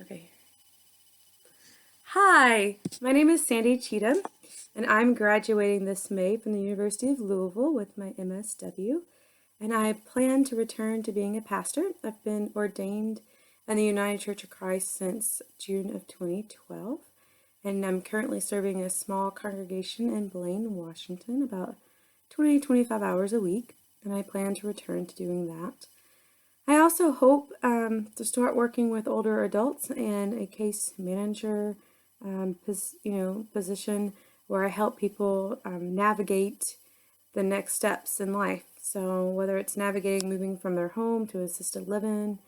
Okay. Hi, my name is Sandy Cheatham, and I'm graduating this May from the University of Louisville with my MSW, and I plan to return to being a pastor. I've been ordained in the United Church of Christ since June of 2012, and I'm currently serving a small congregation in Blaine, Washington, about 25 hours a week, and I plan to return to doing that. I also hope to start working with older adults and a case manager position where I help people navigate the next steps in life. So whether it's navigating moving from their home to assisted living,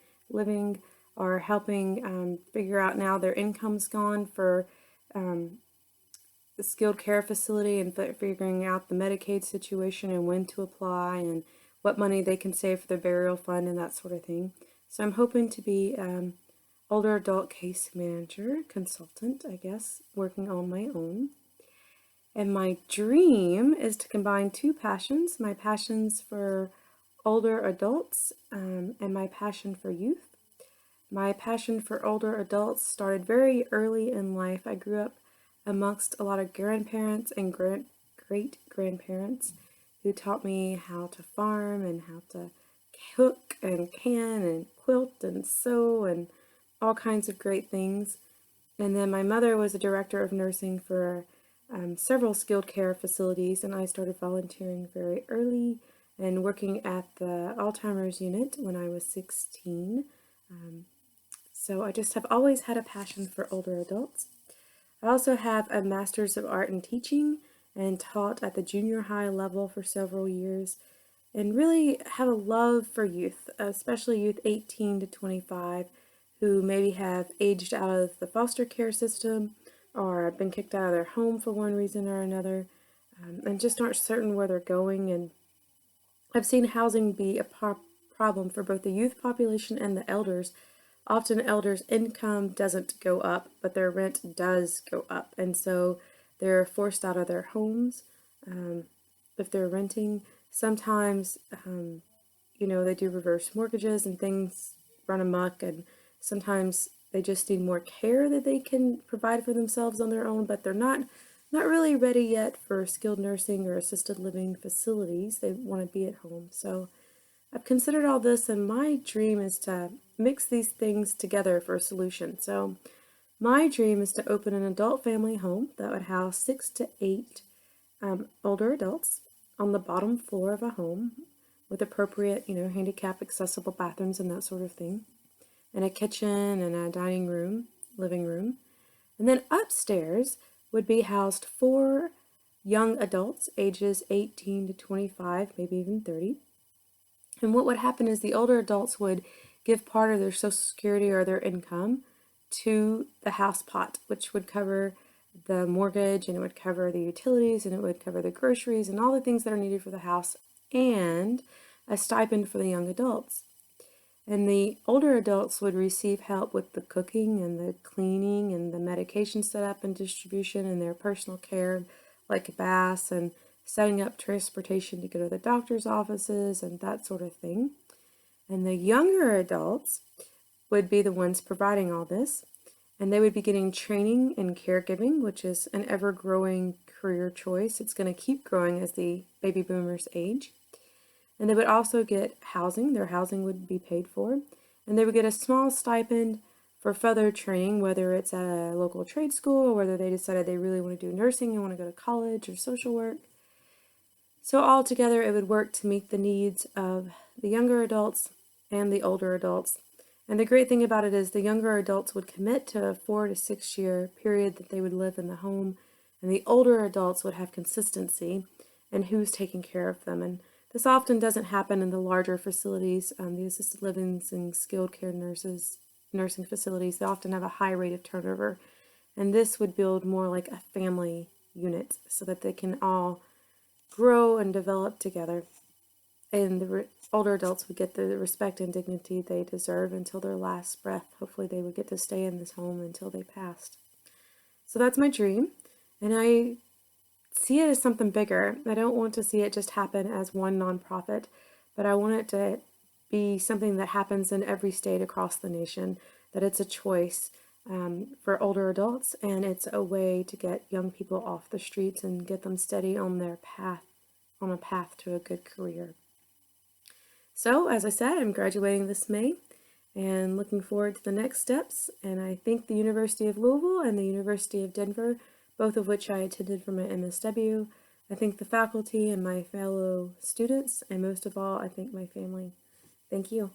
or helping figure out now their income's gone for the skilled care facility and figuring out the Medicaid situation and when to apply and what money they can save for their burial fund and that sort of thing. So I'm hoping to be older adult case manager, consultant, I guess, working on my own. And my dream is to combine two passions, my passions for older adults and my passion for youth. My passion for older adults started very early in life. I grew up amongst a lot of grandparents and great grandparents who taught me how to farm and how to cook and can and quilt and sew and all kinds of great things. And then my mother was a director of nursing for several skilled care facilities, and I started volunteering very early and working at the Alzheimer's unit when I was 16. So I just have always had a passion for older adults. I also have a Master's of Art in Teaching and taught at the junior high level for several years and really have a love for youth, especially youth 18 to 25 who maybe have aged out of the foster care system or been kicked out of their home for one reason or another and just aren't certain where they're going. And I've seen housing be a problem for both the youth population and the elders. Often elders' income doesn't go up, but their rent does go up. And so they're forced out of their homes if they're renting. Sometimes, they do reverse mortgages and things run amok. And sometimes they just need more care that they can provide for themselves on their own, but they're not really ready yet for skilled nursing or assisted living facilities. They want to be at home. So I've considered all this, and my dream is to mix these things together for a solution. So my dream is to open an adult family home that would house 6 to 8 older adults on the bottom floor of a home with appropriate, handicap accessible bathrooms and that sort of thing, and a kitchen and a dining room, living room. And then upstairs would be housed 4 young adults, ages 18 to 25, maybe even 30. And what would happen is the older adults would give part of their Social Security or their income to the house pot, which would cover the mortgage and it would cover the utilities and it would cover the groceries and all the things that are needed for the house and a stipend for the young adults. And the older adults would receive help with the cooking and the cleaning and the medication setup and distribution and their personal care, like baths and setting up transportation to go to the doctor's offices and that sort of thing. And the younger adults would be the ones providing all this. And they would be getting training in caregiving, which is an ever-growing career choice. It's going to keep growing as the baby boomers age. And they would also get housing. Their housing would be paid for. And they would get a small stipend for further training, whether it's at a local trade school or whether they decided they really want to do nursing and want to go to college or social work. So altogether, it would work to meet the needs of the younger adults and the older adults. And the great thing about it is the younger adults would commit to a 4 to 6 year period that they would live in the home, and the older adults would have consistency in who's taking care of them. And this often doesn't happen in the larger facilities, the assisted livings and skilled care nursing facilities. They often have a high rate of turnover, and this would build more like a family unit so that they can all grow and develop together. And the older adults would get the respect and dignity they deserve until their last breath. Hopefully, they would get to stay in this home until they passed. So that's my dream, and I see it as something bigger. I don't want to see it just happen as one nonprofit, but I want it to be something that happens in every state across the nation, that it's a choice for older adults, and it's a way to get young people off the streets and get them steady on their path, on a path to a good career. So, as I said, I'm graduating this May and looking forward to the next steps. And I thank the University of Louisville and the University of Denver, both of which I attended for my MSW. I thank the faculty and my fellow students, and most of all, I thank my family. Thank you.